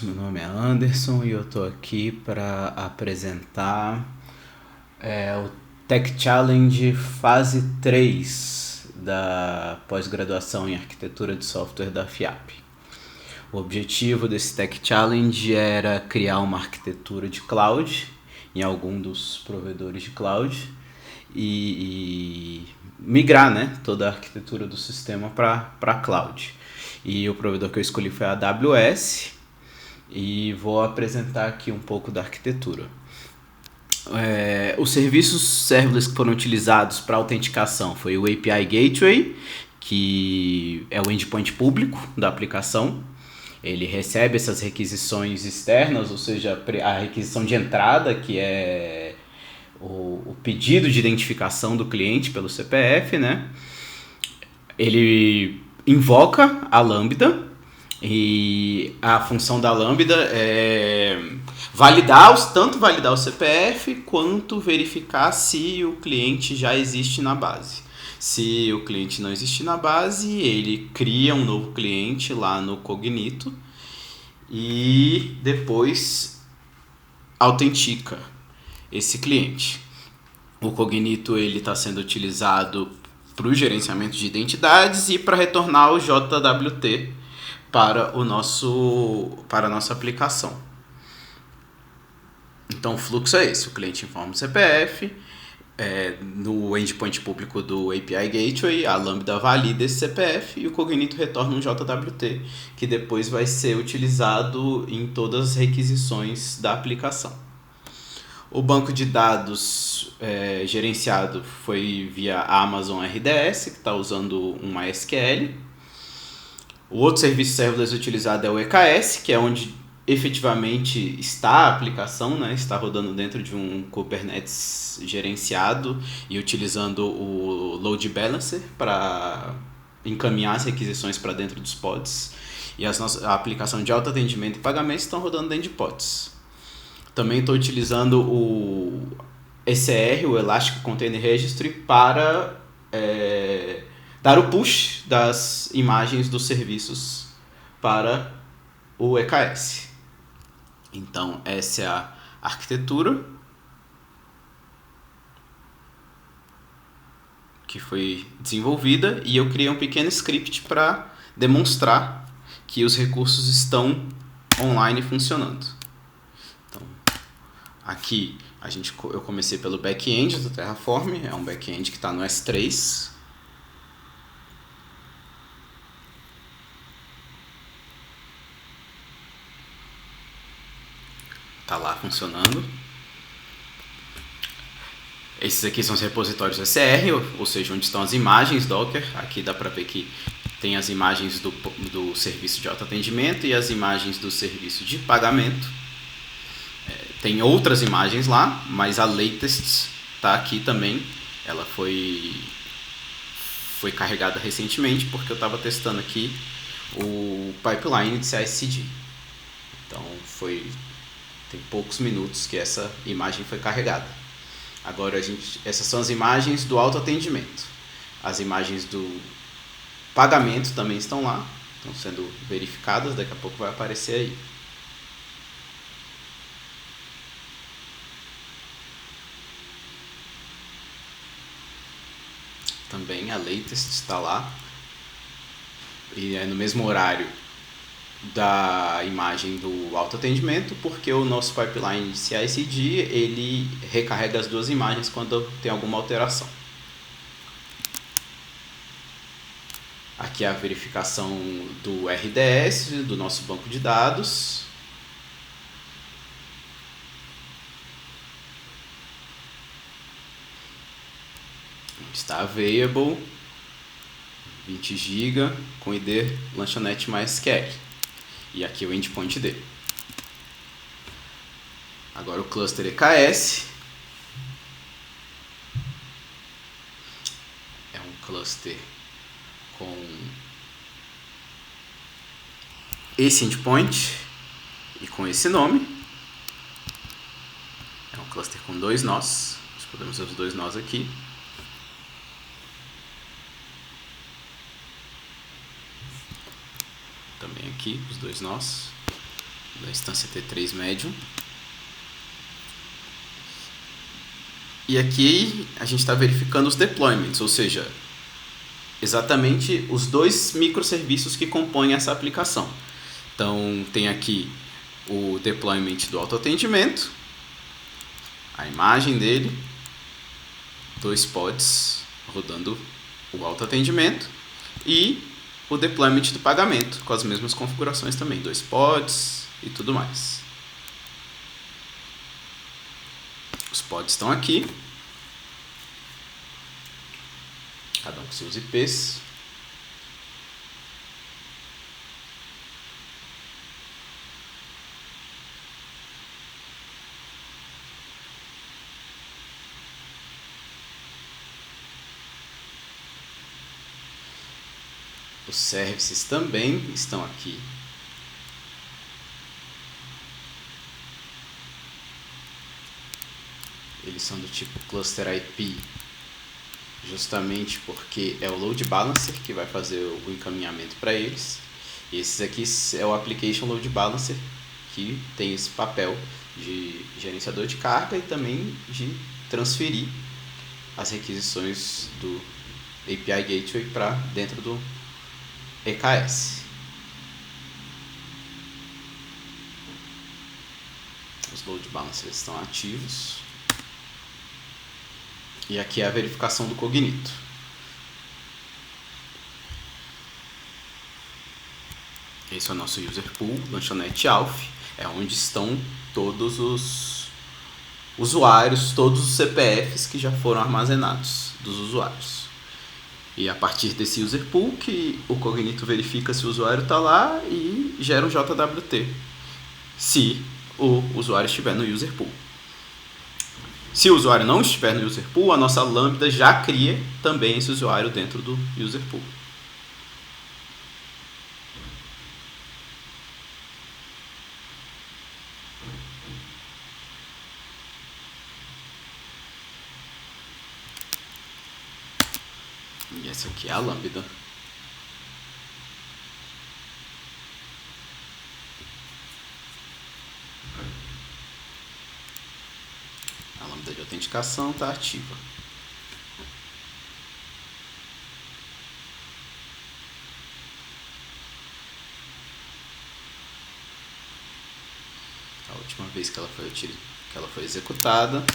meu nome é Anderson e eu estou aqui para apresentar o Tech Challenge Fase 3 da pós-graduação em Arquitetura de Software da FIAP. O objetivo desse Tech Challenge era criar uma arquitetura de cloud em algum dos provedores de cloud e migrar, né, toda a arquitetura do sistema para cloud. E o provedor que eu escolhi foi a AWS e vou apresentar aqui um pouco da arquitetura. Os serviços serverless que foram utilizados para autenticação foi o API Gateway, que é o endpoint público da aplicação. Ele recebe essas requisições externas, ou seja, a requisição de entrada, que é o pedido de identificação do cliente pelo CPF, né? Ele invoca a Lambda e a função da Lambda é tanto validar o CPF quanto verificar se o cliente já existe na base. Se o cliente não existe na base, ele cria um novo cliente lá no Cognito e depois autentica esse cliente. O Cognito está sendo utilizado para o gerenciamento de identidades e para retornar o JWT para a nossa aplicação. Então o fluxo é esse: o cliente informa o CPF, no endpoint público do API Gateway, a Lambda valida esse CPF e o Cognito retorna um JWT, que depois vai ser utilizado em todas as requisições da aplicação. O banco de dados gerenciado foi via Amazon RDS, que está usando um MySQL. O outro serviço serverless utilizado é o EKS, que é onde efetivamente está a aplicação, né? Está rodando dentro de um Kubernetes gerenciado e utilizando o Load Balancer para encaminhar as requisições para dentro dos pods. E a aplicação de autoatendimento e pagamento estão rodando dentro de pods. Também estou utilizando o ECR, o Elastic Container Registry, para dar o push das imagens dos serviços para o EKS. Então, essa é a arquitetura que foi desenvolvida e eu criei um pequeno script para demonstrar que os recursos estão online funcionando. Então, aqui eu comecei pelo back-end do Terraform, é um back-end que está no S3. Está lá funcionando. Esses aqui são os repositórios ECR, ou seja, onde estão as imagens Docker. Aqui dá para ver que tem as imagens do serviço de autoatendimento e as imagens do serviço de pagamento. Tem outras imagens lá, mas a latest está aqui também. Ela foi carregada recentemente porque eu estava testando aqui o pipeline de CI/CD. Então tem poucos minutos que essa imagem foi carregada. Agora essas são as imagens do autoatendimento. As imagens do pagamento também estão lá, estão sendo verificadas, daqui a pouco vai aparecer aí. Também a latest está lá e é no mesmo horário da imagem do autoatendimento, porque o nosso pipeline de CI/CD ele recarrega as duas imagens quando tem alguma alteração. Aqui é a verificação do RDS, do nosso banco de dados. Está available 20 GB com ID lanchonete MySQL. E aqui o endpoint dele. Agora o cluster EKS. É um cluster com esse endpoint e com esse nome. É um cluster com 2 nós. Nós podemos ver os 2 nós aqui. Também aqui, os 2 nós. da instância T3 Medium. E aqui a gente está verificando os deployments, ou seja, exatamente os dois microserviços que compõem essa aplicação. Então tem aqui o deployment do autoatendimento, a imagem dele, 2 pods rodando o autoatendimento e o deployment do pagamento com as mesmas configurações também, 2 pods e tudo mais. Os pods estão aqui, cada um com seus IPs. Os services também estão aqui. Eles são do tipo Cluster IP, justamente porque é o Load Balancer que vai fazer o encaminhamento para eles. E esses aqui é o Application Load Balancer, que tem esse papel de gerenciador de carga e também de transferir as requisições do API Gateway para dentro do EKS. Os Load Balancers estão ativos. E aqui é a verificação do Cognito. Esse é o nosso User Pool, Lanchonete Alf. É onde estão todos os usuários, todos os CPFs que já foram armazenados dos usuários. E a partir desse User Pool que o Cognito verifica se o usuário está lá e gera um JWT, se o usuário estiver no User Pool. Se o usuário não estiver no User Pool, a nossa Lambda já cria também esse usuário dentro do User Pool. E essa aqui é a Lambda. A Lambda de autenticação está ativa. A última vez que ela foi executada.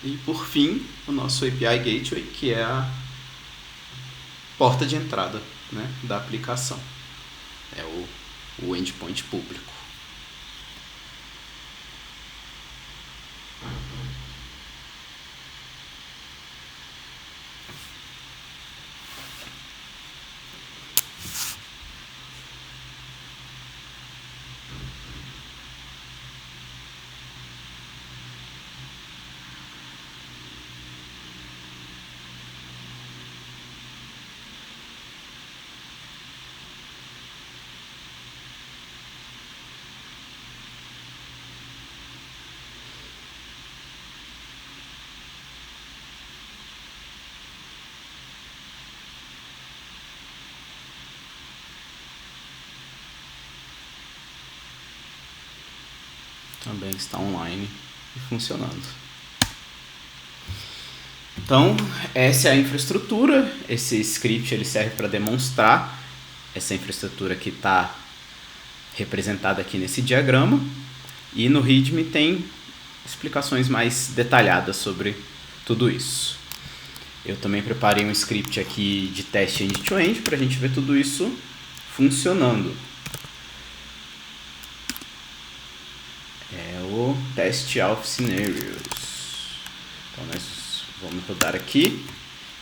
E por fim, o nosso API Gateway, que é a porta de entrada, né, da aplicação. É o endpoint público. Também está online e funcionando. Então, essa é a infraestrutura. Esse script ele serve para demonstrar essa infraestrutura que está representada aqui nesse diagrama. E no README tem explicações mais detalhadas sobre tudo isso. Eu também preparei um script aqui de teste end-to-end para a gente ver tudo isso funcionando. É o Test Alf Scenarios. Então nós vamos rodar aqui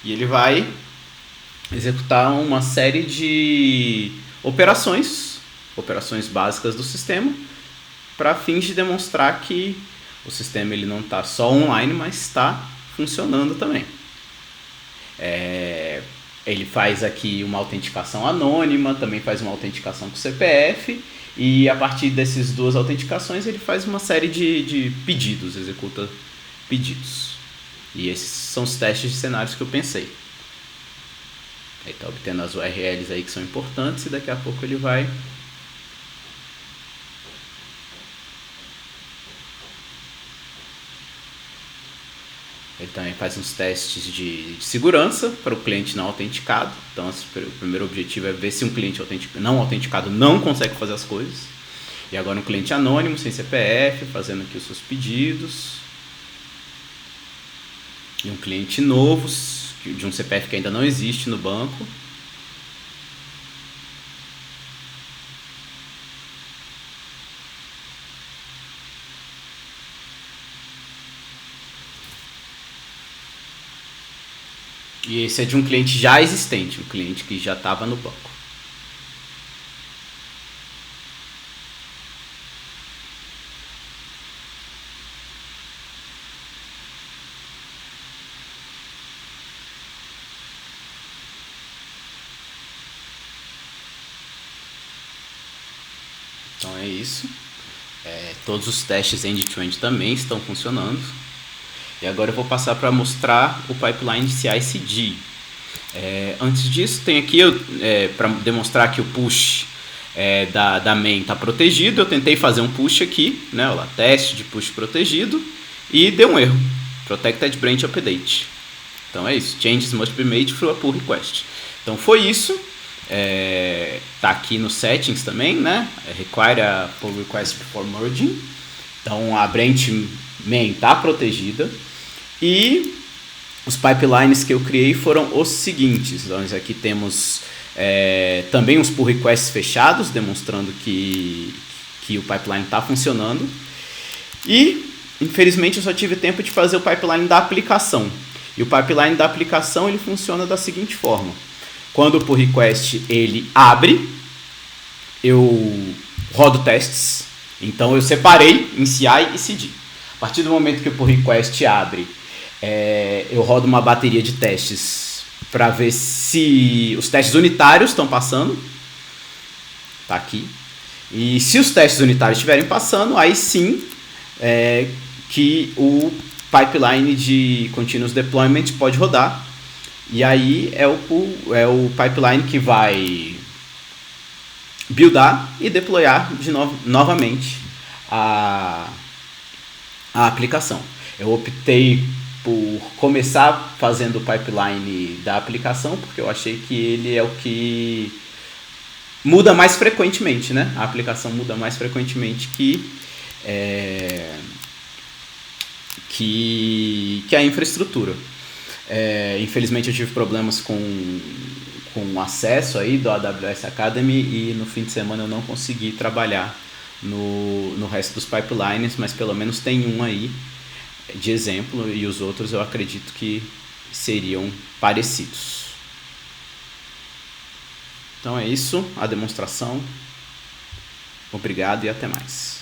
e ele vai executar uma série de operações básicas do sistema para fins de demonstrar que o sistema ele não está só online, mas está funcionando também. Ele faz aqui uma autenticação anônima, também faz uma autenticação com CPF, e a partir dessas duas autenticações ele faz uma série de pedidos, executa pedidos. E esses são os testes de cenários que eu pensei. Ele está obtendo as URLs aí que são importantes e daqui a pouco ele vai Ele também faz uns testes de segurança para o cliente não autenticado. Então, o primeiro objetivo é ver se um cliente não autenticado não consegue fazer as coisas. E agora um cliente anônimo, sem CPF, fazendo aqui os seus pedidos. E um cliente novo, de um CPF que ainda não existe no banco. E esse é de um cliente já existente, um cliente que já estava no banco. Então é isso. Todos os testes end-to-end também estão funcionando. E agora eu vou passar para mostrar o pipeline de CI/CD. Antes disso, tem aqui para demonstrar que o push da main está protegido. Eu tentei fazer um push aqui, né? Olha lá, teste de push protegido, e deu um erro. Protected branch update. Então é isso. Changes must be made through a pull request. Então foi isso. Tá aqui nos settings também, né? Require a pull request before merging. Então a branch main está protegida. E os pipelines que eu criei foram os seguintes. Então aqui temos também uns pull requests fechados, demonstrando que o pipeline está funcionando. E infelizmente eu só tive tempo de fazer o pipeline da aplicação. E o pipeline da aplicação ele funciona da seguinte forma. Quando o pull request ele abre, eu rodo testes. Então eu separei em CI e CD. A partir do momento que o pull request abre, eu rodo uma bateria de testes para ver se os testes unitários estão passando. Tá aqui. E se os testes unitários estiverem passando, aí sim que o pipeline de continuous deployment pode rodar. E aí é o pipeline que vai buildar e deployar novamente a aplicação. Eu optei por começar fazendo o pipeline da aplicação, porque eu achei que ele é o que muda mais frequentemente, né? A aplicação muda mais frequentemente que a infraestrutura. Infelizmente eu tive problemas com o acesso aí do AWS Academy e no fim de semana eu não consegui trabalhar no resto dos pipelines, mas pelo menos tem um aí de exemplo e os outros eu acredito que seriam parecidos. Então é isso, a demonstração. Obrigado e até mais.